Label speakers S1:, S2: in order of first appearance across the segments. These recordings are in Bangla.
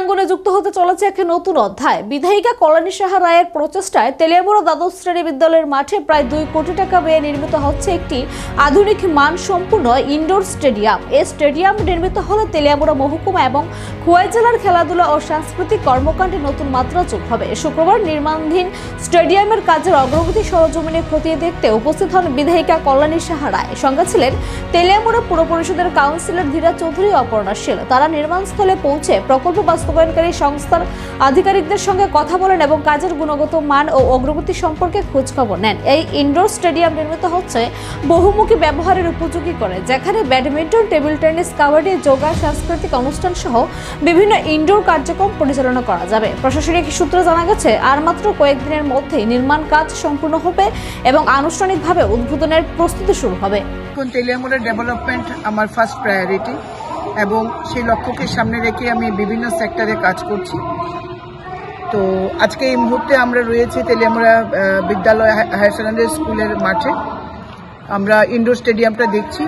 S1: ক্রীড়াঙ্গনে যুক্ত হতে চলেছে এক নতুন অধ্যায়। বিধায়িকা কল্যাণী সাহা রায়ের প্রচেষ্টায় তেলিয়ামুড়া দ্বাদশ শ্রেণী বিদ্যালয়ের মাঠে প্রায় 2 কোটি টাকা ব্যয়ে নির্মিত হচ্ছে একটি আধুনিক মানসম্পন্ন ইনডোর স্টেডিয়াম। এই স্টেডিয়াম নির্মিত হলে তেলিয়ামুড়া মহকুমা এবং খোয়াই জেলার খেলাধুলা ও সাংস্কৃতিক কর্মকাণ্ডে নতুন মাত্রা যোগ হবে। শুক্রবার নির্মাণাধীন স্টেডিয়ামের কাজের অগ্রগতি সরজমিনে খতিয়ে দেখতে উপস্থিত হন বিধায়িকা কল্যাণী সাহা রায়। সঙ্গে ছিলেন তেলিয়ামুড়া পুর পরিষদের কাউন্সিলর ধীরাজ চৌধুরী, অপর্ণা শীল। তারা নির্মাণস্থলে পৌঁছে প্রকল্প বাস্তবায়নকারী সংস্থার আধিকারিকদের সঙ্গে কথা বলেন এবং কাজের গুণগত মান ও অগ্রগতি সম্পর্কে খোঁজখবর নেন। এই ইনডোর স্টেডিয়াম নির্মিত হচ্ছে বহুমুখী ব্যবহারের উপযোগী করে, যেখানে badminton, table tennis, kabaddi, yoga, সাংস্কৃতিক অনুষ্ঠান সহ বিভিন্ন ইনডোর কার্যক্রম পরিচালনা করা যাবে। প্রশাসনিক সূত্রে জানা গেছে, আর মাত্র কয়েকদিনের মধ্যেই নির্মাণ কাজ সম্পূর্ণ হবে এবং আনুষ্ঠানিকভাবে উদ্বোধনের প্রস্তুতি শুরু হবে।
S2: তেলিয়ামুড়ার ডেভেলপমেন্ট আমার ফার্স্ট প্রায়োরিটি এবং সেই লক্ষ্যকে সামনে রেখে আমি বিভিন্ন সেক্টরে কাজ করছি। তো আজকে এই মুহূর্তে আমরা রয়েছি তেলিয়ামুড়া বিদ্যালয় হায়ার সেকেন্ডারি স্কুলের মাঠে। আমরা ইনডোর স্টেডিয়ামটা দেখছি।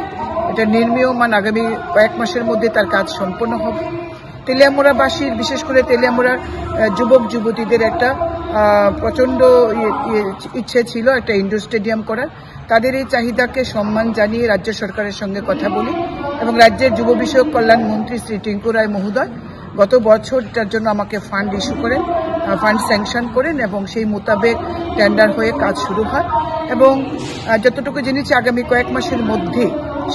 S2: এটা নির্মীয়মান, আগামী কয়েক মাসের মধ্যে তার কাজ সম্পন্ন হবে। তেলিয়ামুড়াবাসীর, বিশেষ করে তেলিয়ামুড়ার যুবক যুবতীদের একটা প্রচণ্ড ইচ্ছে ছিল একটা ইনডোর স্টেডিয়াম করার। তাদের এই চাহিদাকে সম্মান জানিয়ে রাজ্য সরকারের সঙ্গে কথা বলি এবং রাজ্যের যুব বিষয়ক কল্যাণ মন্ত্রী শ্রী টিঙ্কু রায় মহোদয় গত বছরটার জন্য আমাকে ফান্ড ইস্যু করেন, ফান্ড স্যাংশন করেন এবং সেই মোতাবেক টেন্ডার হয়ে কাজ শুরু হয় এবং যতটুকু জেনেছি আগামী কয়েক মাসের মধ্যে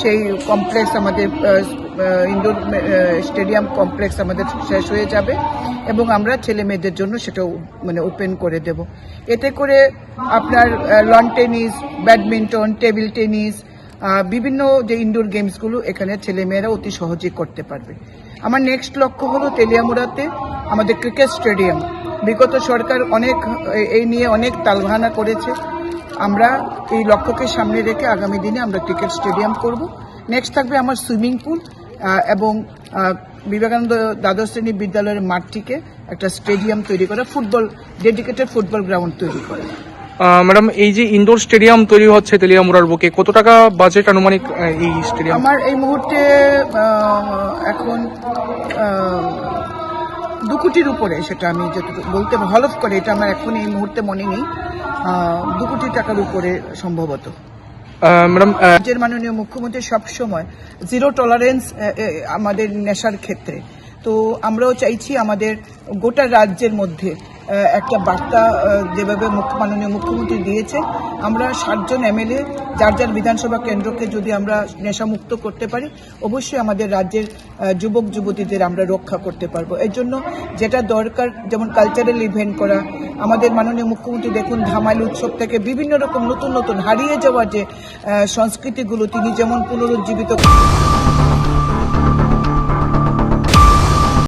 S2: সেই কমপ্লেক্স আমাদের ইনডোর স্টেডিয়াম কমপ্লেক্স আমাদের শেষ হয়ে যাবে এবং আমরা ছেলে মেয়েদের জন্য সেটা ওপেন করে দেব। এতে করে আপনার loan tennis, badminton, table tennis, বিভিন্ন যে ইনডোর গেমসগুলো এখানে ছেলেমেয়েরা অতি সহজেই করতে পারবে। আমার নেক্সট লক্ষ্য হলো তেলিয়ামুড়াতে আমাদের ক্রিকেট স্টেডিয়াম। বিগত সরকার এই নিয়ে অনেক তালবাহানা করেছে। আমরা এই লক্ষ্যকে সামনে রেখে আগামী দিনে আমরা ক্রিকেট স্টেডিয়াম করব। নেক্সট থাকবে আমার সুইমিং পুল এবং বিবেকানন্দ দ্বাদশ শ্রেণী বিদ্যালয়ের মাঠটিকে একটা স্টেডিয়াম তৈরি করা, ডেডিকেটেড ফুটবল গ্রাউন্ড তৈরি করা।
S3: ম্যাডাম, এই যে ইনডোর স্টেডিয়াম তৈরি হচ্ছে তেলিয়ামুড়ার বুকে, কত টাকা বাজেট আনুমানিক এই স্টেডিয়াম?
S2: আমার এই মুহূর্তে এখন 2 কোটির উপরে, সেটা আমি যতটুকু বলতে হলফ করে, এটা আমার এখন এই মুহূর্তে মনে নেই। 2 কোটি টাকার উপরে সম্ভবত।
S3: ম্যাডাম,
S2: রাজ্যের মাননীয় মুখ্যমন্ত্রী সবসময় জিরো টলারেন্স আমাদের নেশার ক্ষেত্রে। তো আমরাও চাইছি আমাদের গোটা রাজ্যের মধ্যে একটা বার্তা যেভাবে মাননীয় মুখ্যমন্ত্রী দিয়েছেন, আমরা 7 জন এমএলএ যার যার বিধানসভা কেন্দ্রকে যদি আমরা নেশামুক্ত করতে পারি, অবশ্যই আমাদের রাজ্যের যুবক যুবতীদের আমরা রক্ষা করতে পারবো। এর জন্য যেটা দরকার, যেমন কালচারাল ইভেন্ট করা, আমাদের মাননীয় মুখ্যমন্ত্রী দেখুন ধামাইল উৎসব থেকে বিভিন্ন রকম নতুন নতুন হারিয়ে যাওয়া যে সংস্কৃতিগুলো তিনি যেমন পুনরুজ্জীবিত